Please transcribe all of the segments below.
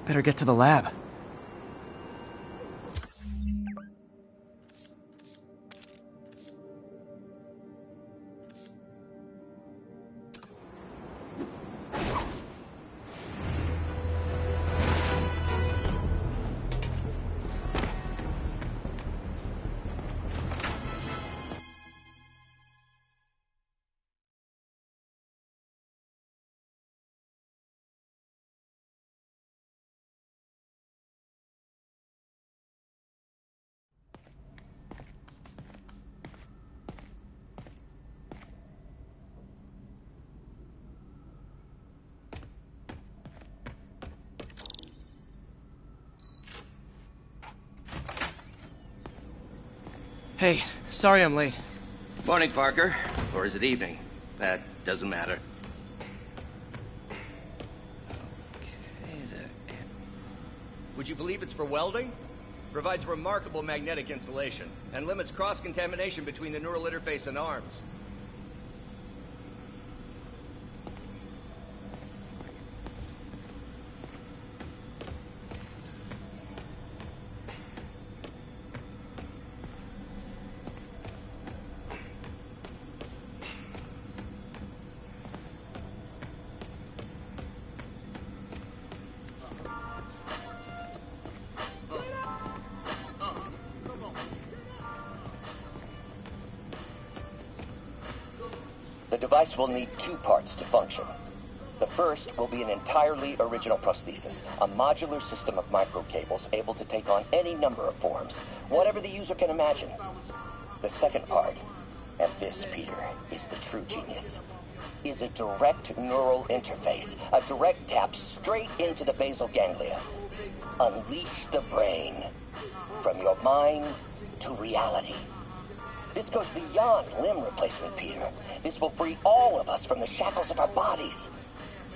Better get to the lab. Hey, sorry I'm late. Morning, Parker. Or is it evening? That doesn't matter. Okay, there. Would you believe it's for welding? Provides remarkable magnetic insulation and limits cross-contamination between the neural interface and arms. The device will need two parts to function. The first will be an entirely original prosthesis, a modular system of microcables able to take on any number of forms, whatever the user can imagine. The second part, and this, Peter, is the true genius, is a direct neural interface, a direct tap straight into the basal ganglia. Unleash the brain, from your mind to reality. This goes beyond limb replacement, Peter. This will free all of us from the shackles of our bodies.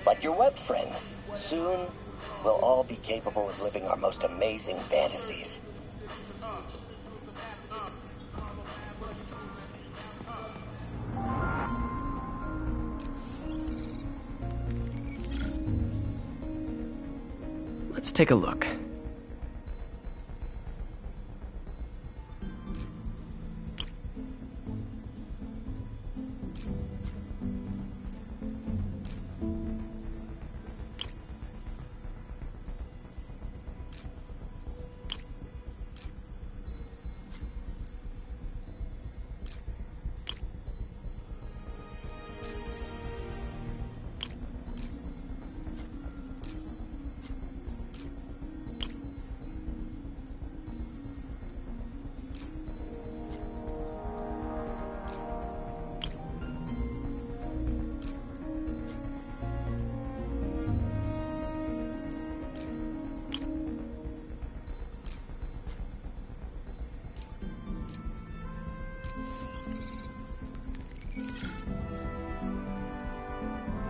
Like your webbed friend, soon we'll all be capable of living our most amazing fantasies. Let's take a look.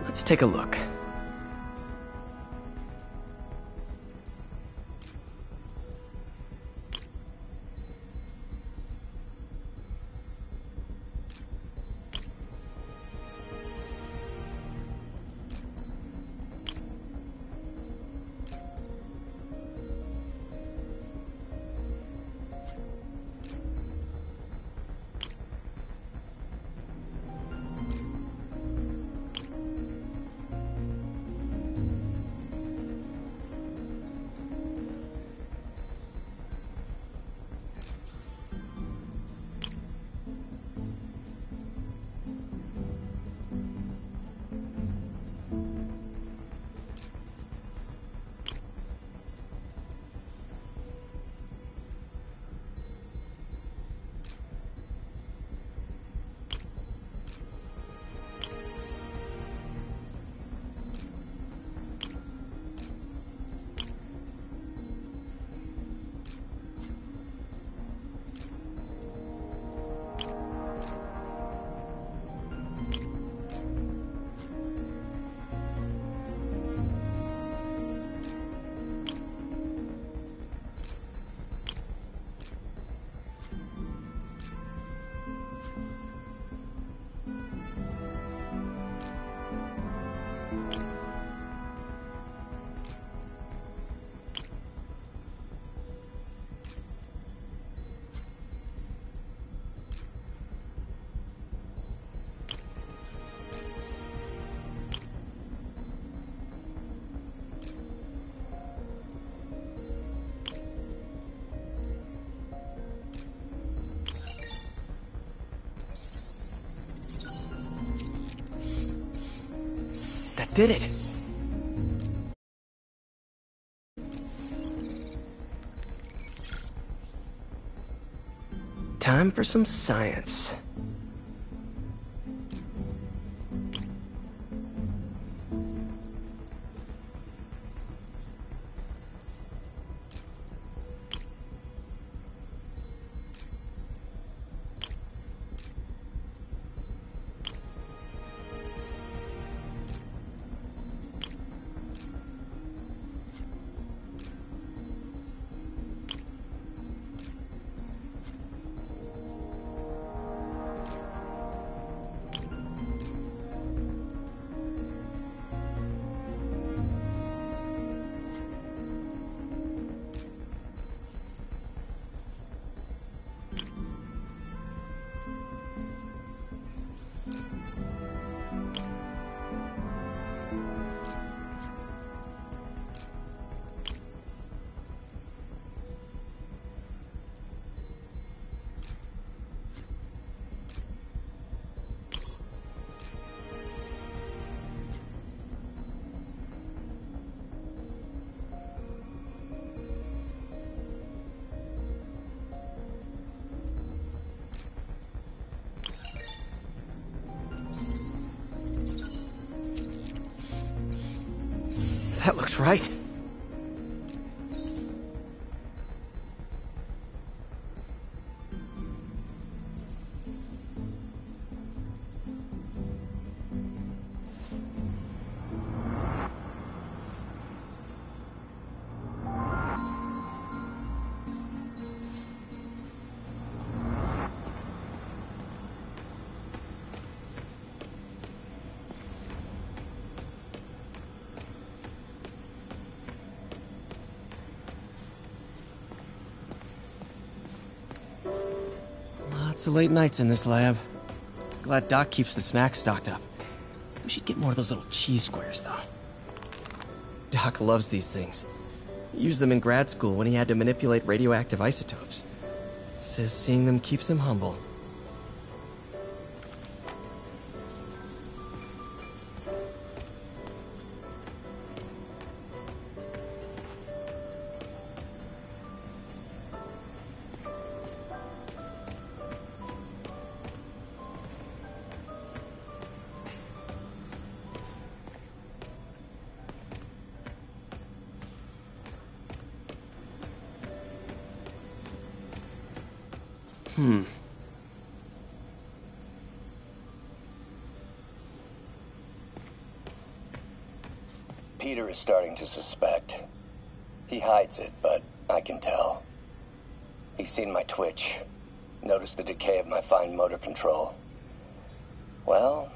Let's take a look. did it. Time for some science. That looks right. Lots of late nights in this lab. Glad Doc keeps the snacks stocked up. We should get more of those little cheese squares, though. Doc loves these things. He used them in grad school when he had to manipulate radioactive isotopes. Says seeing them keeps him humble. Peter is starting to suspect. He hides it, but I can tell. He's seen my twitch, noticed the decay of my fine motor control. Well,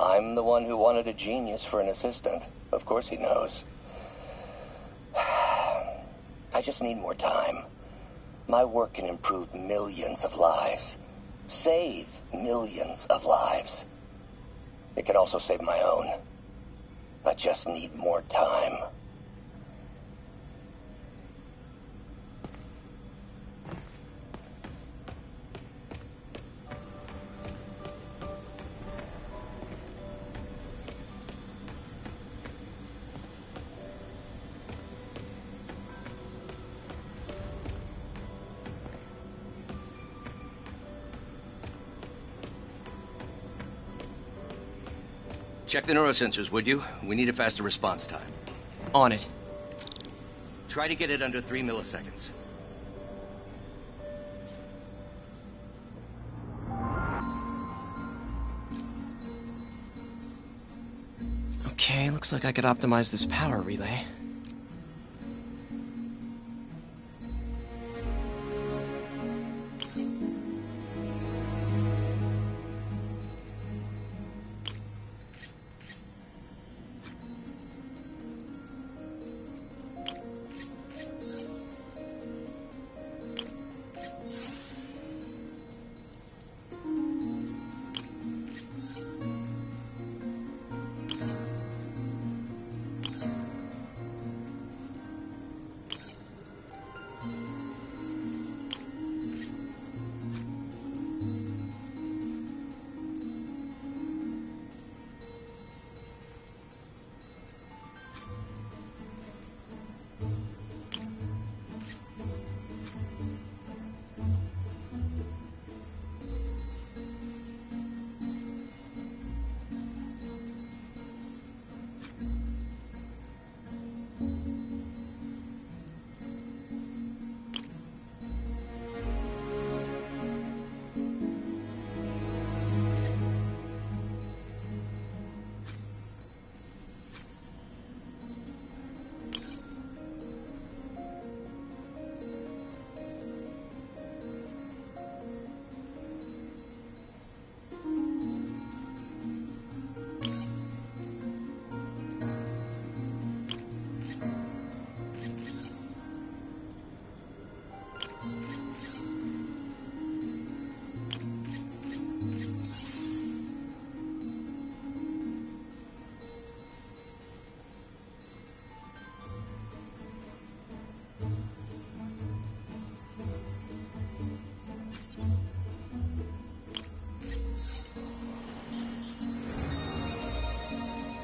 I'm the one who wanted a genius for an assistant. Of course he knows. I just need more time. My work can improve millions of lives. Save millions of lives. It can also save my own. I just need more time. Check the neurosensors, would you? We need a faster response time. On it. Try to get it under 3 milliseconds. Okay, looks like I could optimize this power relay.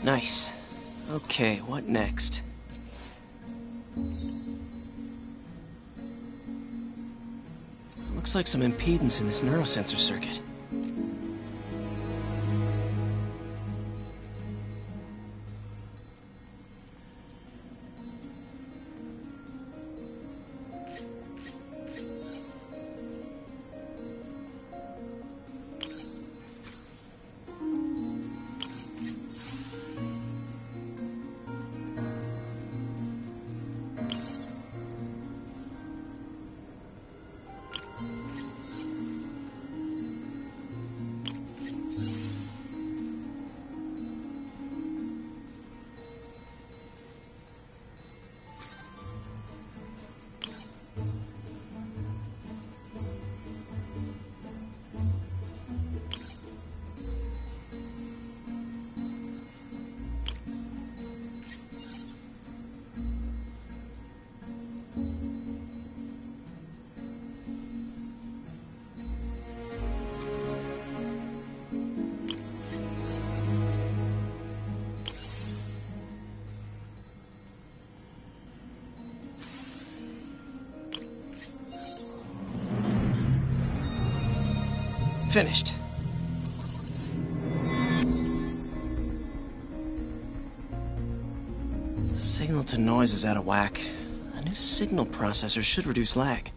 Nice. Okay, what next? Looks like some impedance in this neurosensor circuit. Finished. Signal to noise is out of whack. A new signal processor should reduce lag.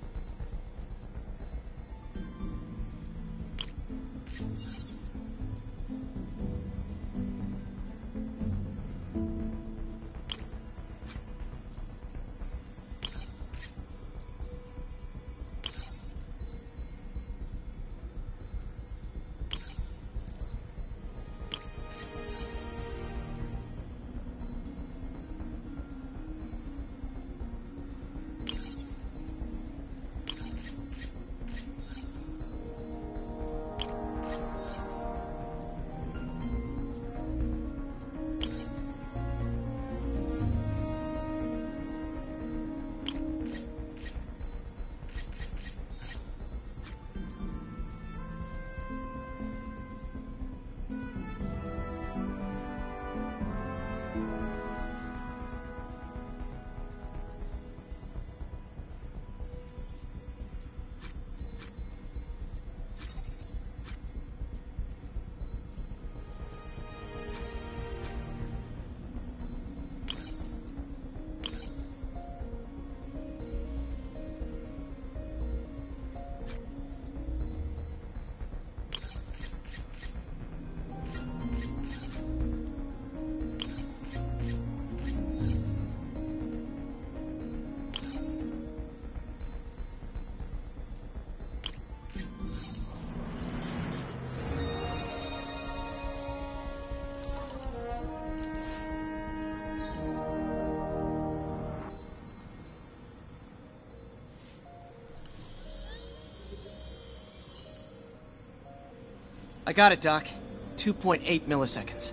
I got it, Doc. 2.8 milliseconds.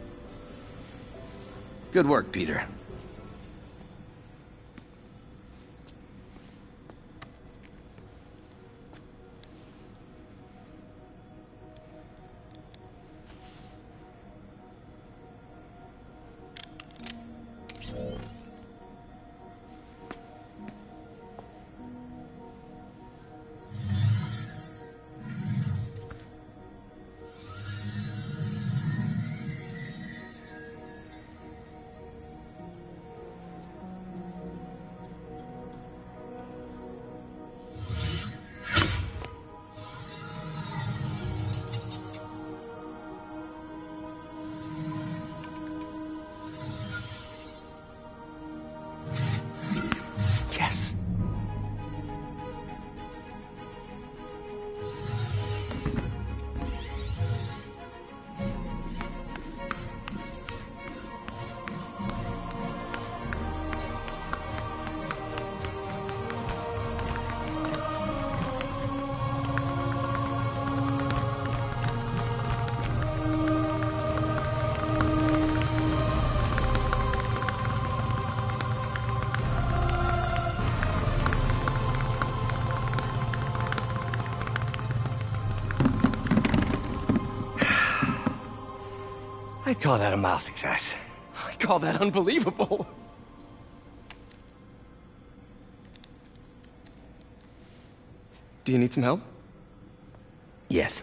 Good work, Peter. Yes. I'd call that a mild success. call that unbelievable. Do you need some help? Yes.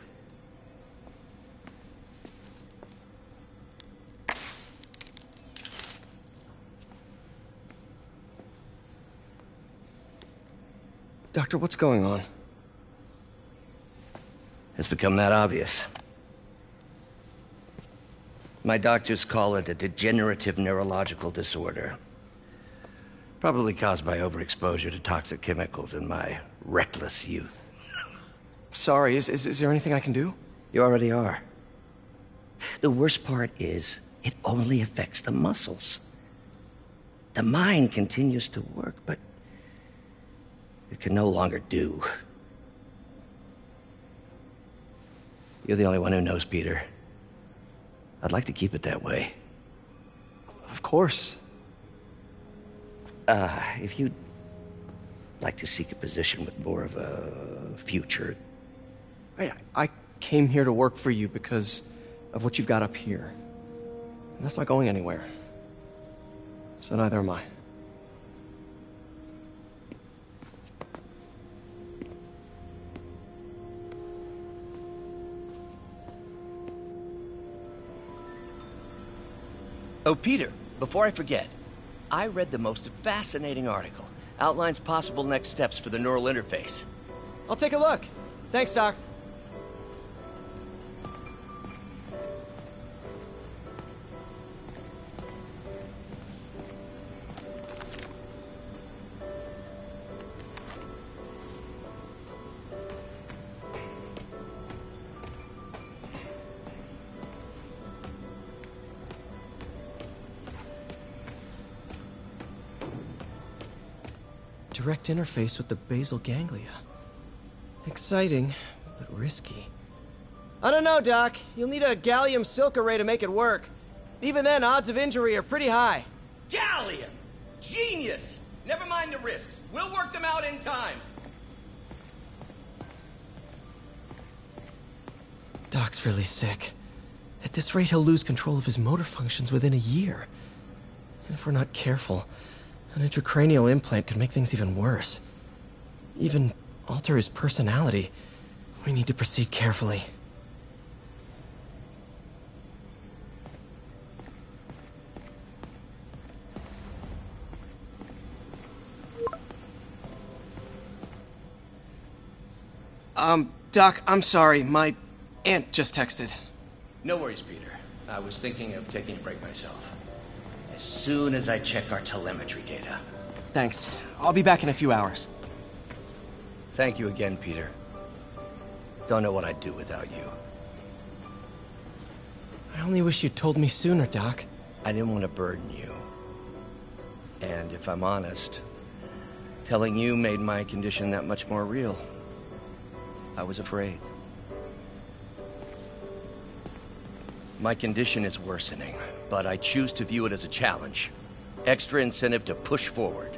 Doctor, what's going on? It's become that obvious. My doctors call it a degenerative neurological disorder. Probably caused by overexposure to toxic chemicals in my reckless youth. Sorry, is there anything I can do? You already are. The worst part is, it only affects the muscles. The mind continues to work, but it can no longer do. You're the only one who knows, Peter. I'd like to keep it that way. Of course. If you'd like to seek a position with more of a future... I came here to work for you because of what you've got up here. And that's not going anywhere. So neither am I. Oh, Peter, before I forget, I read the most fascinating article. Outlines possible next steps for the neural interface. I'll take a look. Thanks, Doc. Direct interface with the basal ganglia. Exciting, but risky. I don't know, Doc. You'll need a gallium silk array to make it work. Even then, odds of injury are pretty high. Gallium! Genius! Never mind the risks. We'll work them out in time. Doc's really sick. At this rate, he'll lose control of his motor functions within a year. And if we're not careful, an intracranial implant could make things even worse. Even alter his personality. We need to proceed carefully. Doc, I'm sorry. My aunt just texted. No worries, Peter. I was thinking of taking a break myself. As soon as I check our telemetry data. Thanks. I'll be back in a few hours. Thank you again, Peter. Don't know what I'd do without you. I only wish you'd told me sooner, Doc. I didn't want to burden you. And if I'm honest, telling you made my condition that much more real. I was afraid. My condition is worsening, but I choose to view it as a challenge. Extra incentive to push forward.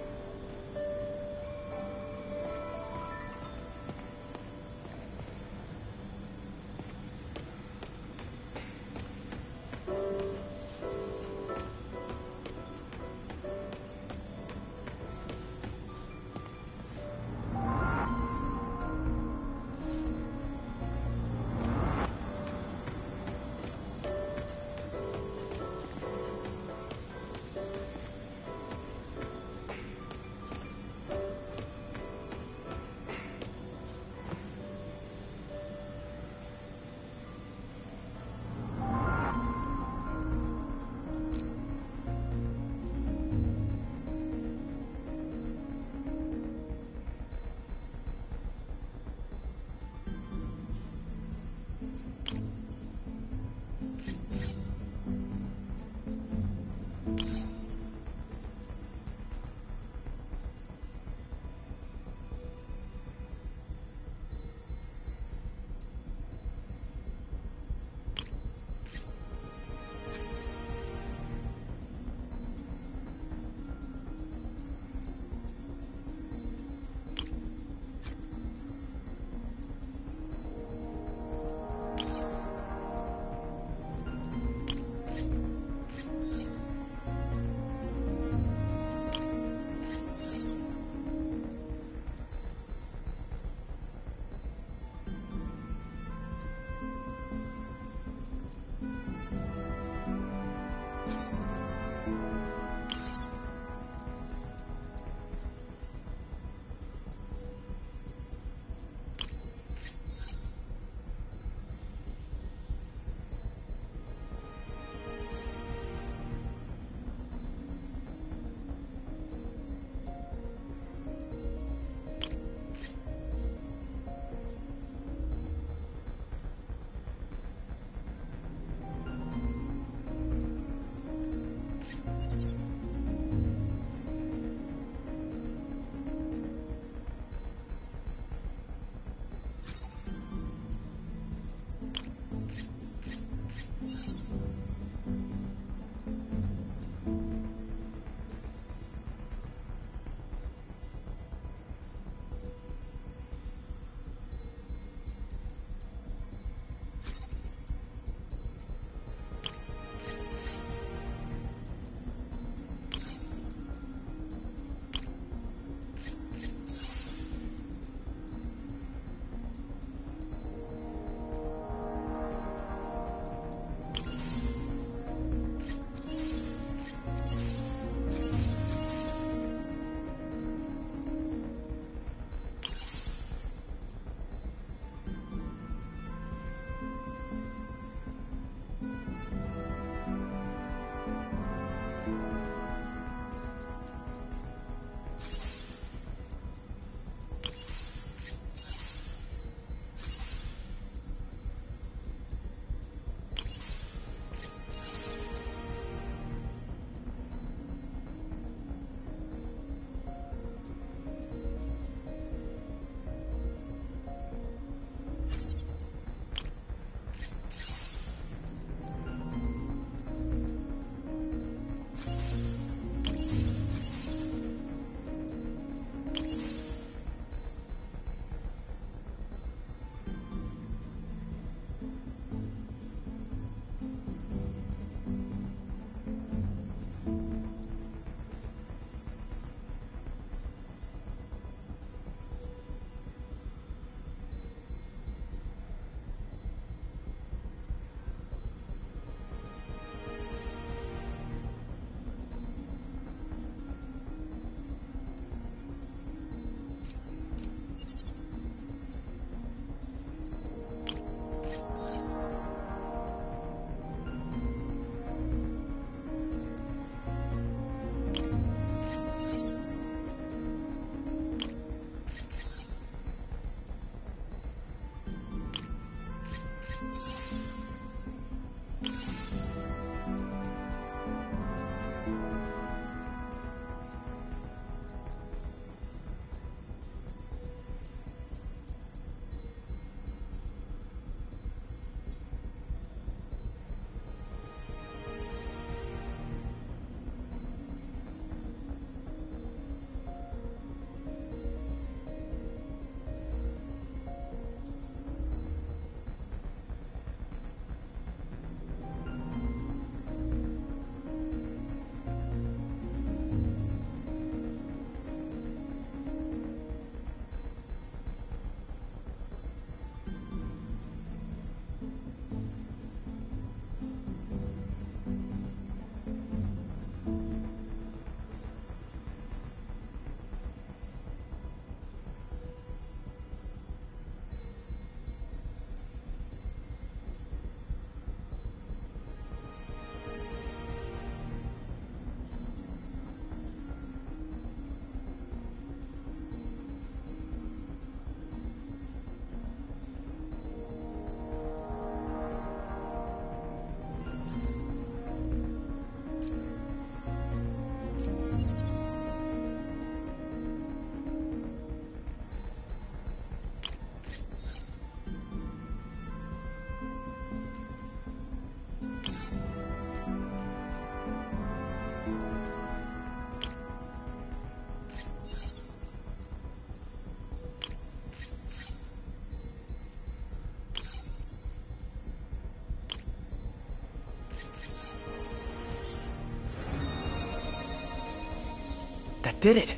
That did it.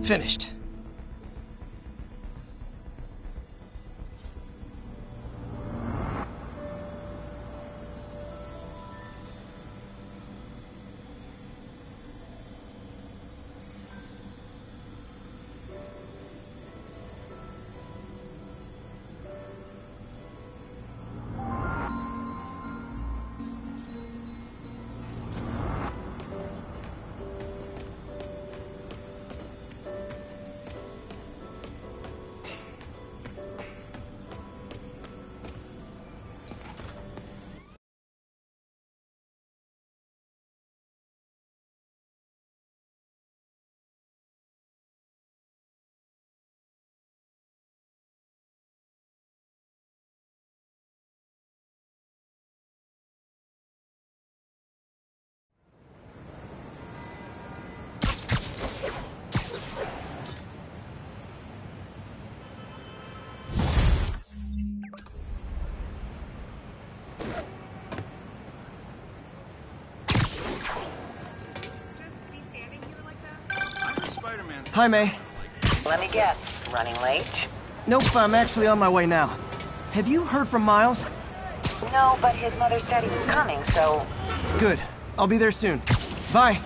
Finished. Hi, May. Let me guess, running late? Nope, I'm actually on my way now. Have you heard from Miles? No, but his mother said he was coming, so... Good. I'll be there soon. Bye.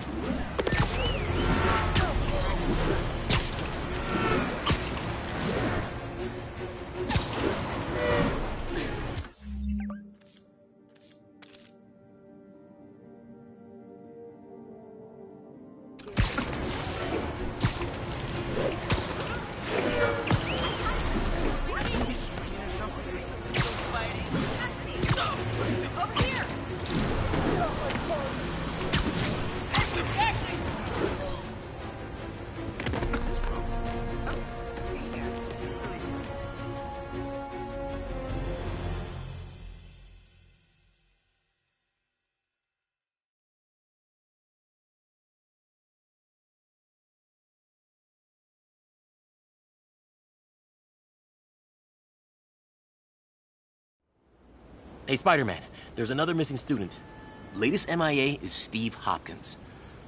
Hey, Spider-Man, there's another missing student. Latest MIA is Steve Hopkins.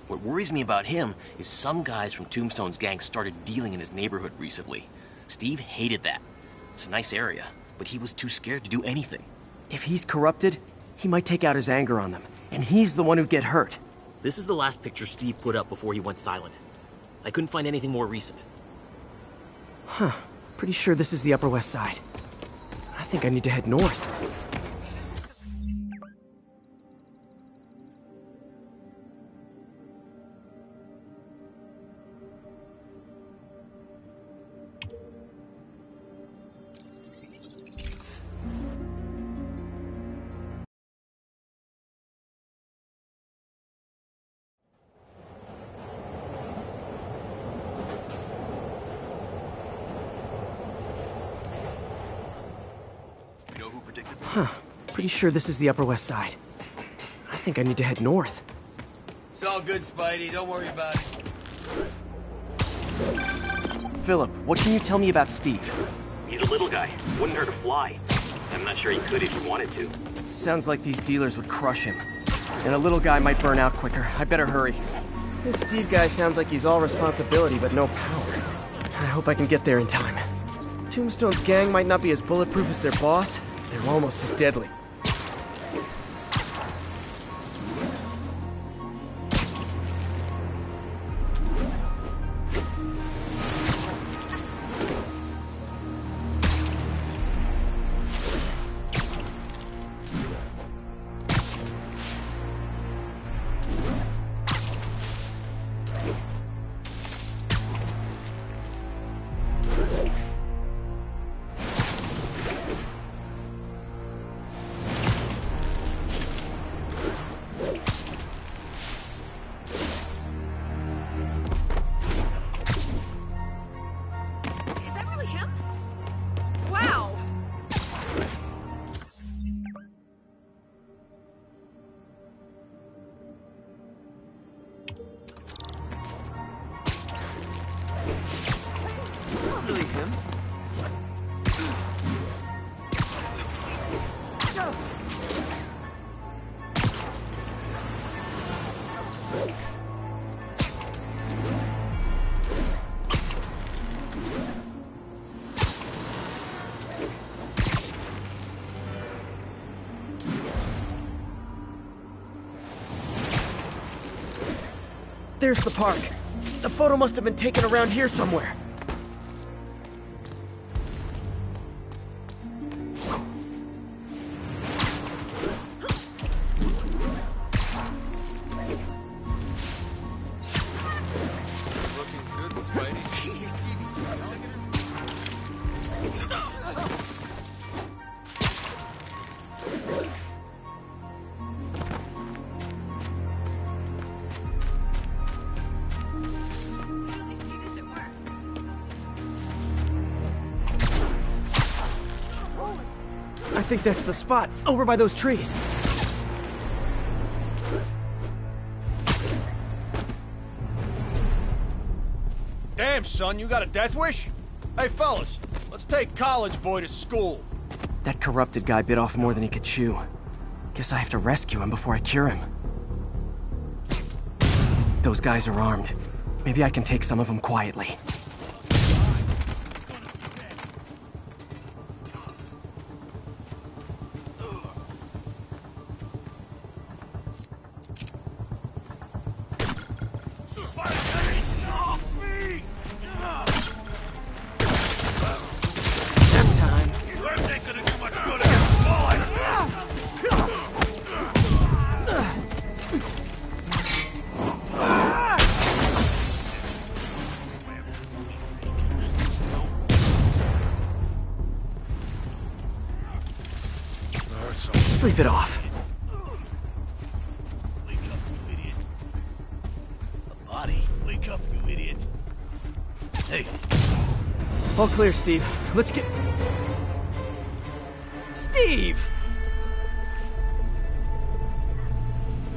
What worries me about him is some guys from Tombstone's gang started dealing in his neighborhood recently. Steve hated that. It's a nice area, but he was too scared to do anything. If he's corrupted, he might take out his anger on them, and he's the one who'd get hurt. This is the last picture Steve put up before he went silent. I couldn't find anything more recent. Huh. Pretty sure this is the Upper West Side. I think I need to head north. predictable. Huh. Pretty sure this is the Upper West Side. I think I need to head north. It's all good, Spidey. Don't worry about it. Philip, what can you tell me about Steve? He's a little guy. Wouldn't hurt to fly. I'm not sure he could if he wanted to. Sounds like these dealers would crush him. And a little guy might burn out quicker. I better hurry. This Steve guy sounds like he's all responsibility but no power. I hope I can get there in time. Tombstone's gang might not be as bulletproof as their boss. They're almost as deadly. There's the park. The photo must have been taken around here somewhere. I think that's the spot, over by those trees. Damn, son, you got a death wish? Hey, fellas, let's take college boy to school. That corrupted guy bit off more than he could chew. Guess I have to rescue him before I cure him. Those guys are armed. Maybe I can take some of them quietly. Sleep it off. Wake up, you idiot. A body? Wake up, you idiot. Hey. All clear, Steve. Let's get... Steve!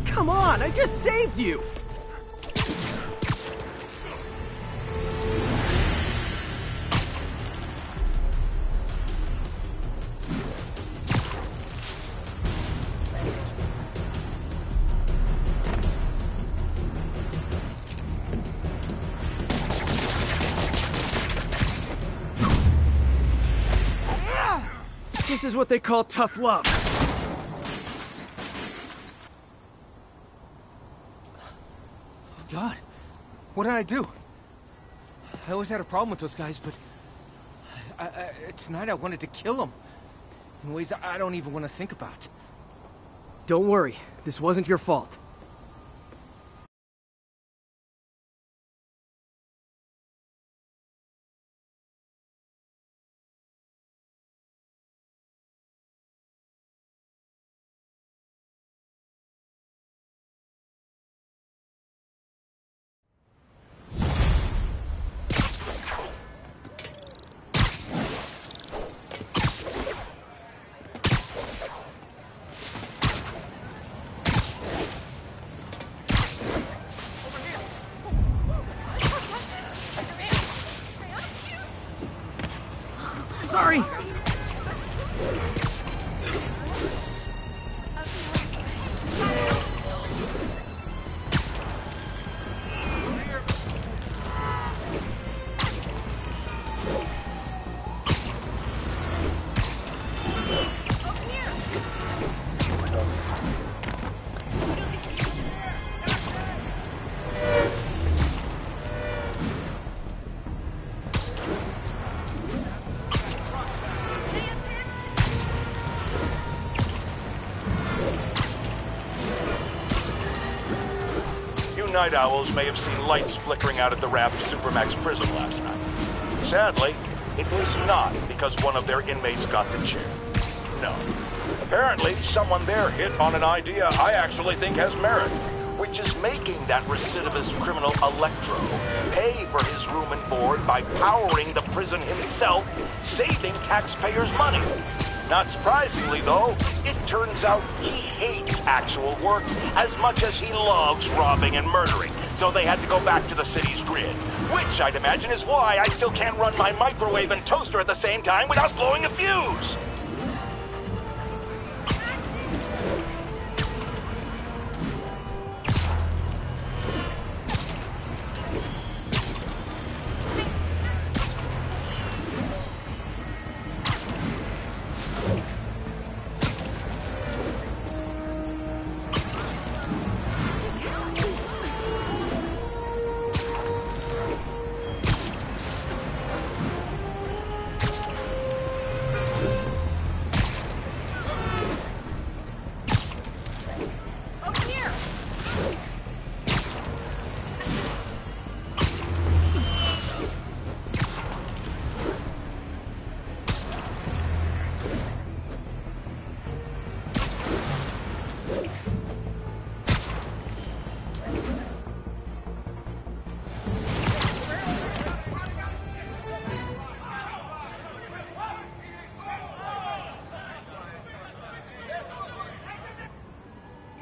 Come on, I just saved you! This is what they call tough love. God, what did I do? I always had a problem with those guys, but tonight I wanted to kill them in ways I don't even want to think about. Don't worry, this wasn't your fault. Sorry! Night owls may have seen lights flickering out at the Raft Supermax prison last night. Sadly, it was not because one of their inmates got the chair. No. Apparently, someone there hit on an idea I actually think has merit, which is making that recidivist criminal Electro pay for his room and board by powering the prison himself, saving taxpayers' money. Not surprisingly, though, it turns out he hates actual work as much as he loves robbing and murdering, so they had to go back to the city's grid. Which, I'd imagine, is why I still can't run my microwave and toaster at the same time without blowing a fuse!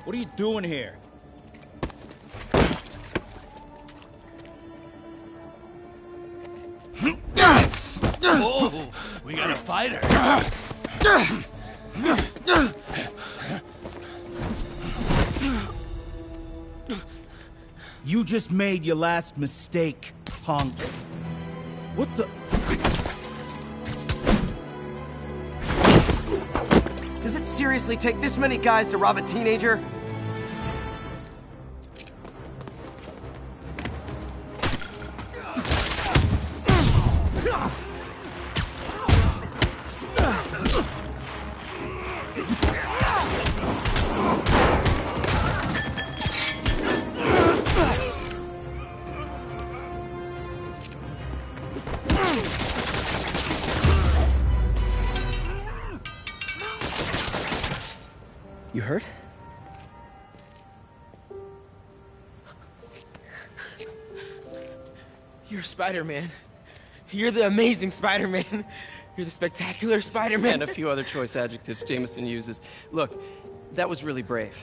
What are you doing here? Oh, we got a fighter. You just made your last mistake, punk. What the... Does it seriously take this many guys to rob a teenager? You hurt? You're Spider-Man. You're the amazing Spider-Man. You're the spectacular Spider-Man. And a few other choice adjectives Jameson uses. Look, that was really brave.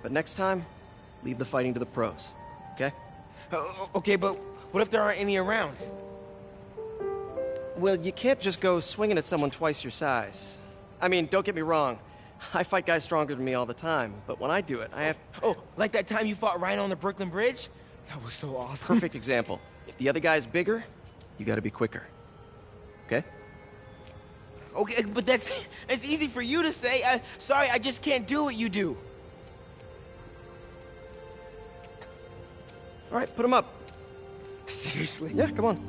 But next time, leave the fighting to the pros, okay? Okay, but what if there aren't any around? Well, you can't just go swinging at someone twice your size. I mean, don't get me wrong. I fight guys stronger than me all the time, but when I do it, I have... Oh, like that time you fought Rhino on the Brooklyn Bridge? That was so awesome. Perfect example. If the other guy's bigger, you gotta be quicker. Okay? Okay, but that's easy for you to say. Sorry, I just can't do what you do. All right, put him up. Seriously? Yeah, come on.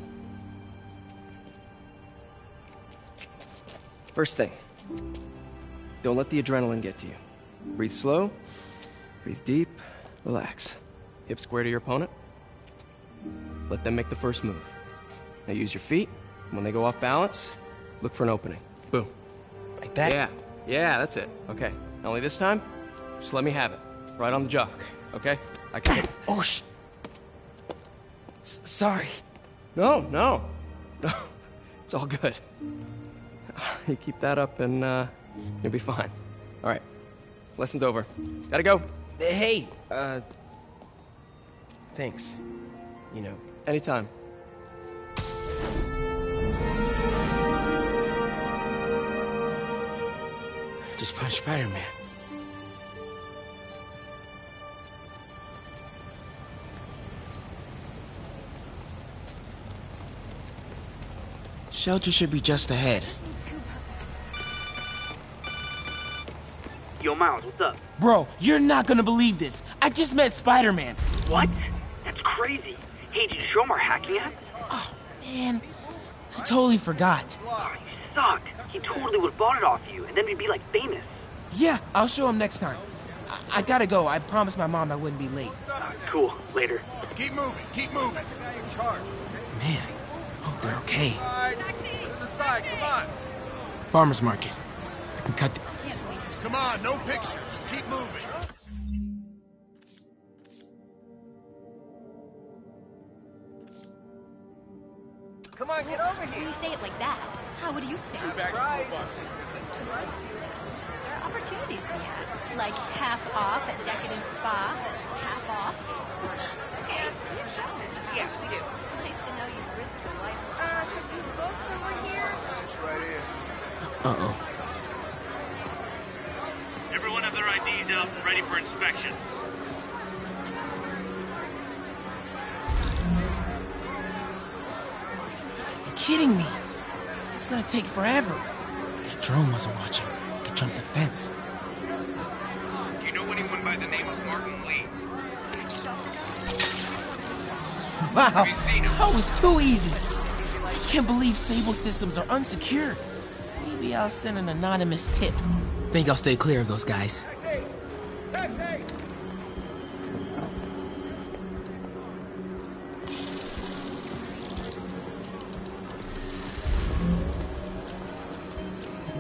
First thing, don't let the adrenaline get to you. Breathe slow, breathe deep, relax. Hip square to your opponent. Let them make the first move. Now use your feet. When they go off balance, look for an opening. Boom. Like that? Yeah, yeah, that's it. Okay, only this time, just let me have it. Right on the jaw, okay? I can take it. Oh, sorry. No. It's all good. You keep that up and, you'll be fine. All right. Lesson's over. Gotta go. Hey, thanks. You know. Anytime. just punched Spider-Man. Shelter should be just ahead. Yo, Miles, what's up? Bro, you're not gonna believe this. I just met Spider-Man. What? That's crazy. Hey, did you show him our hacking app? Oh, man. I totally forgot. Oh, you suck. He totally would have bought it off you, and then we'd be, like, famous. Yeah, I'll show him next time. I gotta go. I promised my mom I wouldn't be late. Cool. Later. Keep moving, keep moving. Man, hope they're okay. To the side, come on. Farmer's market. I can cut the... Come on, no pictures. Just keep moving. Come on, get over When here. you say it like that, how would you say it? That's right. There are opportunities to be had, like half off at Decadent Spa, half off. Okay, we have showers. Yes, we do. Nice to know you've risked your life. Could these books over here? It's right here. Uh-oh. Everyone have their IDs out and ready for inspection. You're kidding me. It's gonna take forever. That drone wasn't watching. I could jump the fence. Do you know anyone by the name of Martin Lee? Wow, that was too easy. I can't believe Sable systems are unsecured. Maybe I'll send an anonymous tip. Think I'll stay clear of those guys.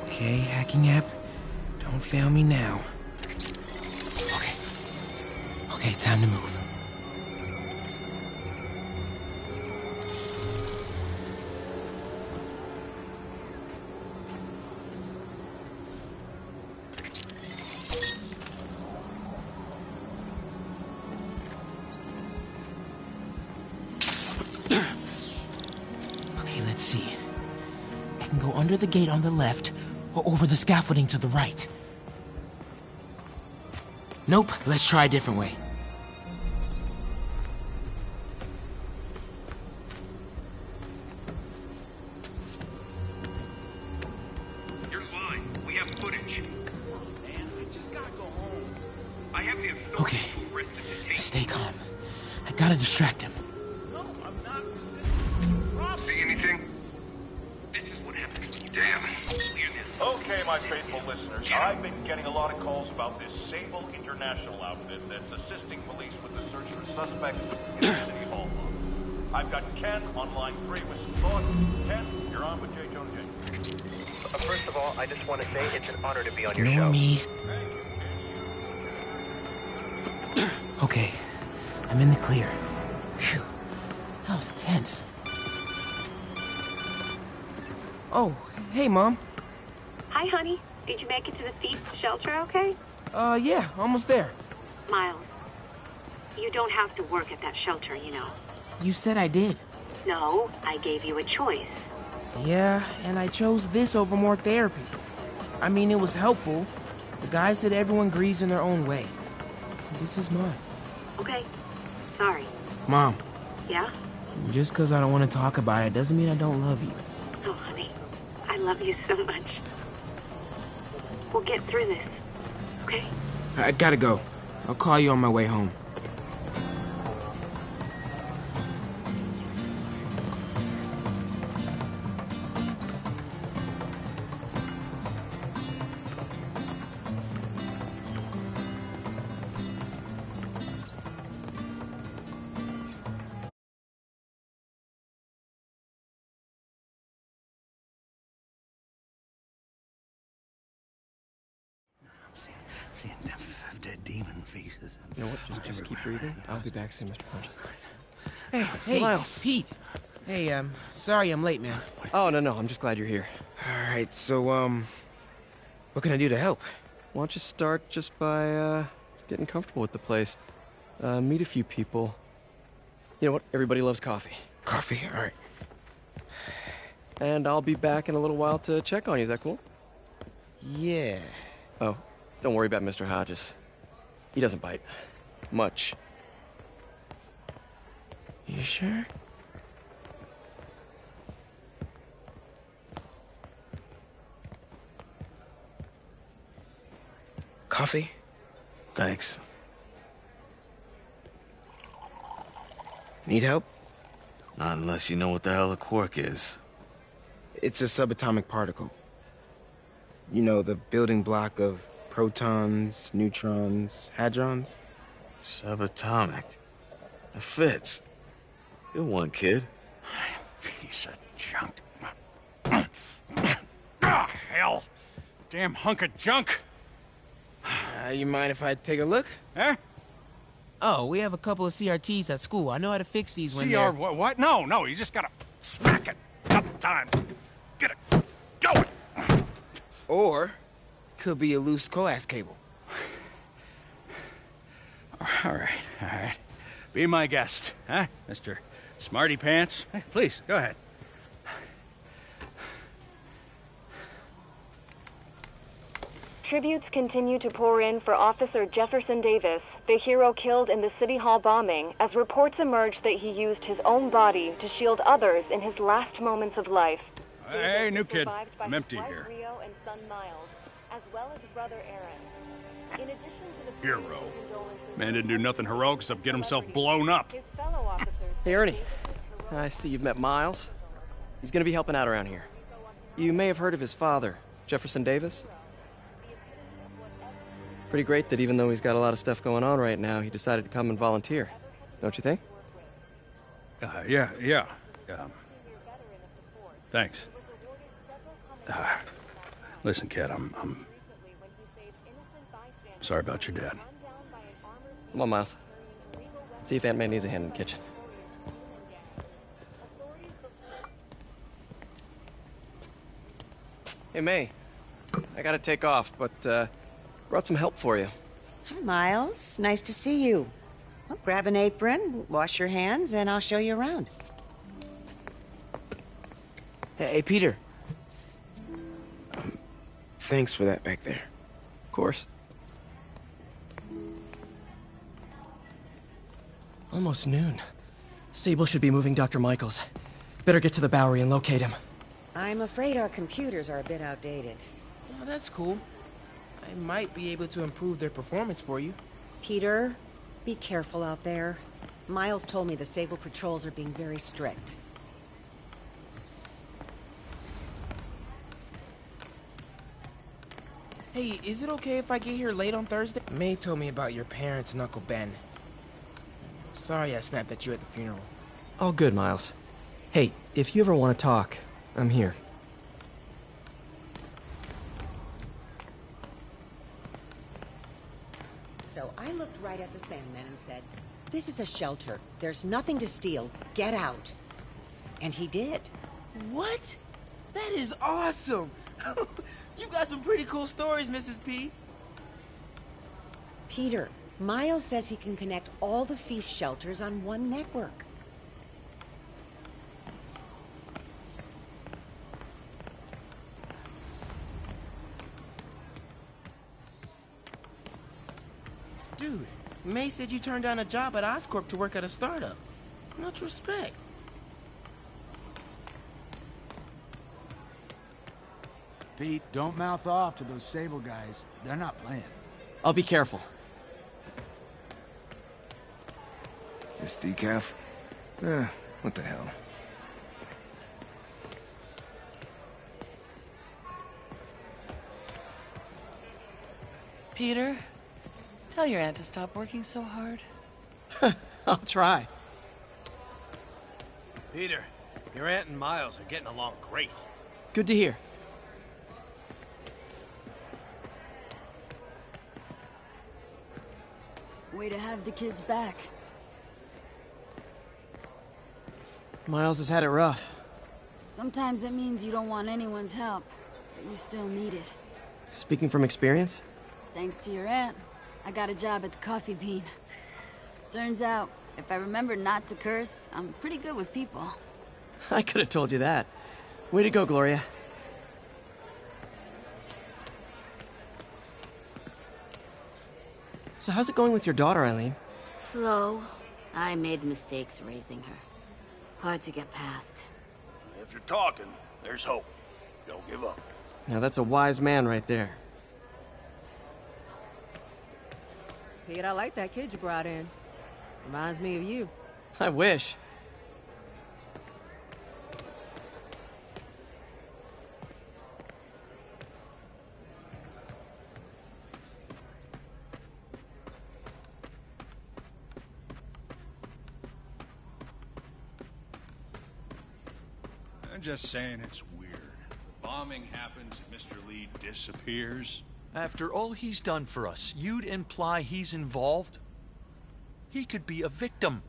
Okay, hacking app. Don't fail me now. Okay. Okay, time to move. Okay, let's see. I can go under the gate on the left, or over the scaffolding to the right. Nope, let's try a different way. You're lying. We have footage. Man, I just gotta go home. I have the authority Okay, to arrest and detain. stay calm. I gotta distract him. No, I'm not resisting. See anything? This is what happens. Damn. Okay, my faithful listeners, I've been getting a lot of calls about this Sable International outfit that's assisting police with the search for suspects in the City Hall. I've got Ken on line 3 with some thoughts. Ken, you're on with J. Jonah James. First of all, I just want to say it's an honor to be on your Ignore show. me. Okay, I'm in the clear. Phew, that was tense. Oh, hey, Mom. Hi, honey. Did you make it to the thief shelter okay? Yeah, almost there. Miles, you don't have to work at that shelter, you know. You said I did. No, I gave you a choice. Yeah, and I chose this over more therapy. I mean, it was helpful. The guy said everyone grieves in their own way. This is mine. Okay. Sorry. Mom, Yeah? just because I don't want to talk about it doesn't mean I don't love you. Oh, honey. I love you so much. We'll get through this. Okay? I gotta go. I'll call you on my way home. Dead demon faces. You know what? Just keep breathing. I'll be back soon, Mr. Punch. Hey, Miles. Pete. Hey, sorry I'm late, man. Oh, no. I'm just glad you're here. All right, so, what can I do to help? Why don't you start just by, getting comfortable with the place. Meet a few people. You know what? Everybody loves coffee. Coffee? All right. And I'll be back in a little while to check on you. Is that cool? Yeah. Oh, don't worry about Mr. Hodges. He doesn't bite. Much. You sure? Coffee? Thanks. Need help? Not unless you know what the hell a quark is. It's a subatomic particle. You know, the building block of protons, neutrons, hadrons? Subatomic. It fits. Good one, kid. Piece of junk. Hell. Damn hunk of junk. You mind if I take a look? Huh? Oh, we have a couple of CRTs at school. I know how to fix these when CR they're... what? No, you just gotta smack it a couple times. Get it going. Or, could be a loose coax cable. All right. Be my guest, huh, Mr. Smarty Pants? Hey, please, go ahead. Tributes continue to pour in for Officer Jefferson Davis, the hero killed in the City Hall bombing, as reports emerge that he used his own body to shield others in his last moments of life. Hey, new kid. I'm empty here. Rio and son Miles, as well as brother Aaron. In addition to the Hero. Man didn't do nothing heroic except get himself blown up. his fellow officers. Hey, Ernie. I see you've met Miles. He's gonna be helping out around here. You may have heard of his father, Jefferson Davis. Pretty great that even though he's got a lot of stuff going on right now, he decided to come and volunteer. Don't you think? Yeah. Thanks. Listen, kid, I'm sorry about your dad. Come on, Miles. Let's see if Aunt May needs a hand in the kitchen. Hey, May. I gotta take off, but, brought some help for you. Hi, Miles. Nice to see you. Well, grab an apron, wash your hands, and I'll show you around. Hey, Peter. Thanks for that back there. Of course. Almost noon. Sable should be moving Dr. Michaels. Better get to the Bowery and locate him. I'm afraid our computers are a bit outdated. Oh, that's cool. I might be able to improve their performance for you. Peter, be careful out there. Miles told me the Sable patrols are being very strict. Hey, is it okay if I get here late on Thursday? May told me about your parents and Uncle Ben. Sorry I snapped at you at the funeral. All good, Miles. Hey, if you ever want to talk, I'm here. So I looked right at the Sandman and said, "This is a shelter. There's nothing to steal. Get out." And he did. What? That is awesome! You got some pretty cool stories, Mrs. P. Peter, Miles says he can connect all the feast shelters on one network. Dude, May said you turned down a job at Oscorp to work at a startup. Much respect. Pete, don't mouth off to those Sable guys. They're not playing. I'll be careful. This decaf? What the hell? Peter, tell your aunt to stop working so hard. I'll try. Peter, your aunt and Miles are getting along great. Good to hear. Way to have the kids back. Miles has had it rough. Sometimes that means you don't want anyone's help, but you still need it. Speaking from experience? Thanks to your aunt, I got a job at the Coffee Bean. Turns out, if I remember not to curse, I'm pretty good with people. I could have told you that. Way to go, Gloria. So how's it going with your daughter, Eileen? Slow. I made mistakes raising her. Hard to get past. If you're talking, there's hope. Don't give up. Now that's a wise man right there. Pete, I like that kid you brought in. Reminds me of you. I wish. I'm just saying it's weird. The bombing happens and Mr. Lee disappears. After all he's done for us, you'd imply he's involved? He could be a victim.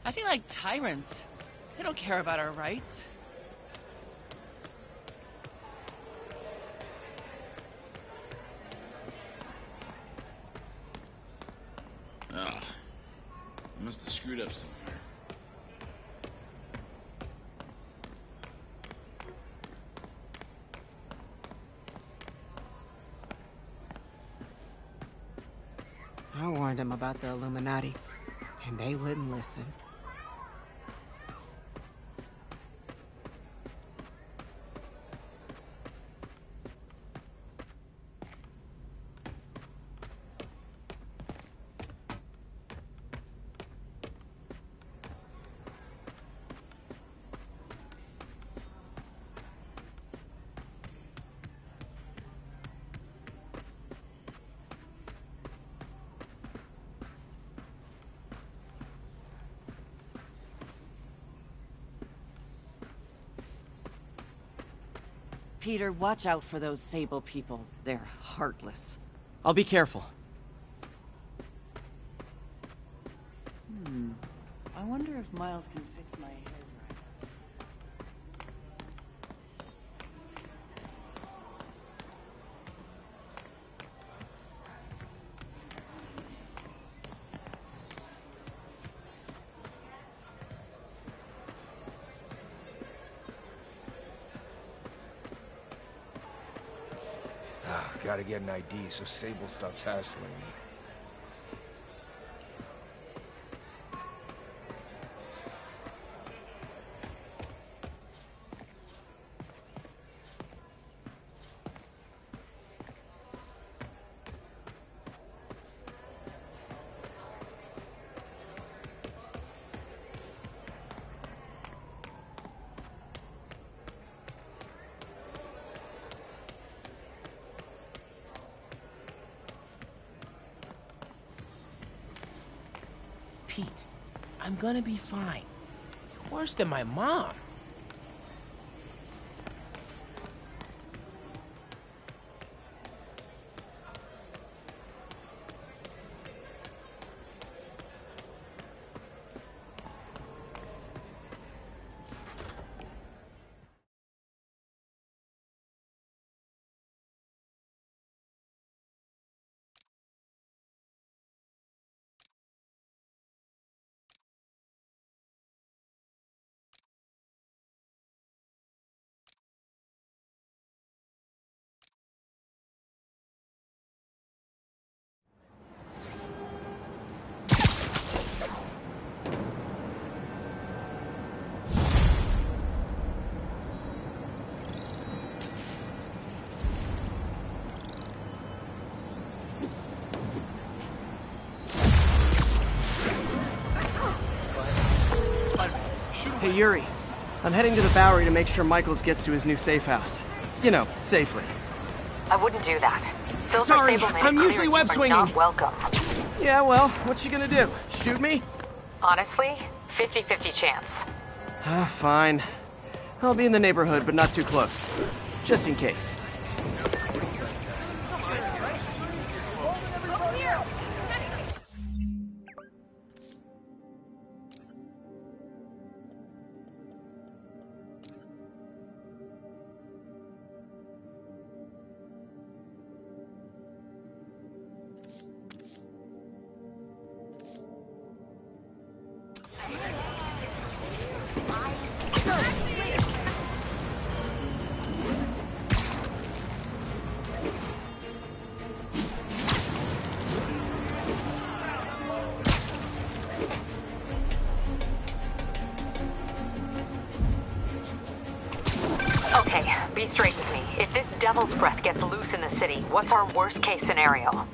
I feel like tyrants. They don't care about our rights. Ah, I must have screwed up somewhere. I warned them about the Illuminati, and they wouldn't listen. Peter, watch out for those Sable people. They're heartless. I'll be careful. I wonder if Miles can fix my hair Gotta get an ID so Sable stops hassling me. Pete, I'm gonna be fine. Worse than my mom. Hey, Yuri. I'm heading to the Bowery to make sure Michaels gets to his new safe house. You know, safely. I wouldn't do that. Silver Sorry, Sable made I'm it usually clear web you are swinging. not welcome. Yeah, well, what's she gonna do? Shoot me? Honestly, 50-50 chance. Ah, fine. I'll be in the neighborhood, but not too close. Just in case. Okay, be straight with me. If this devil's breath gets loose in the city, what's our worst case scenario?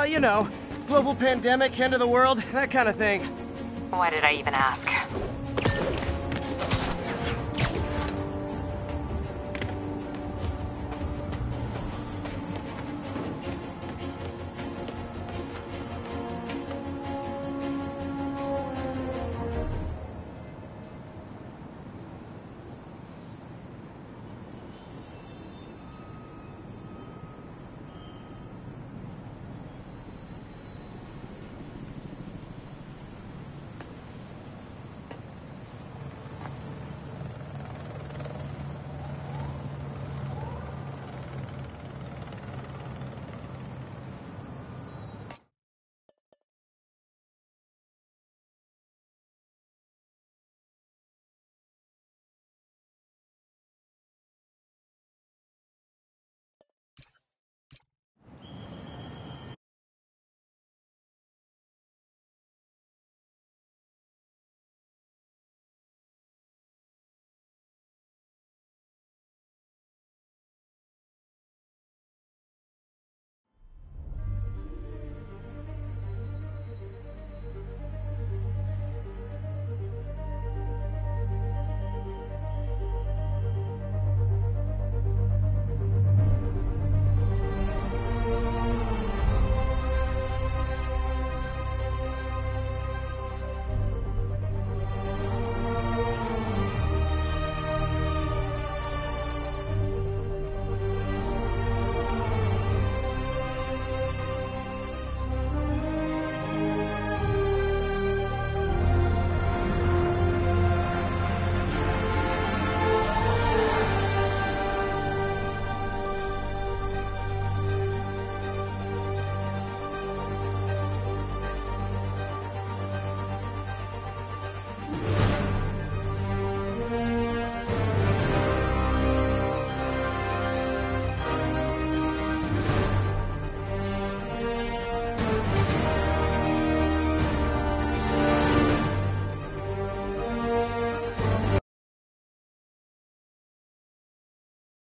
You know, global pandemic, end of the world, that kind of thing. Why did I even ask?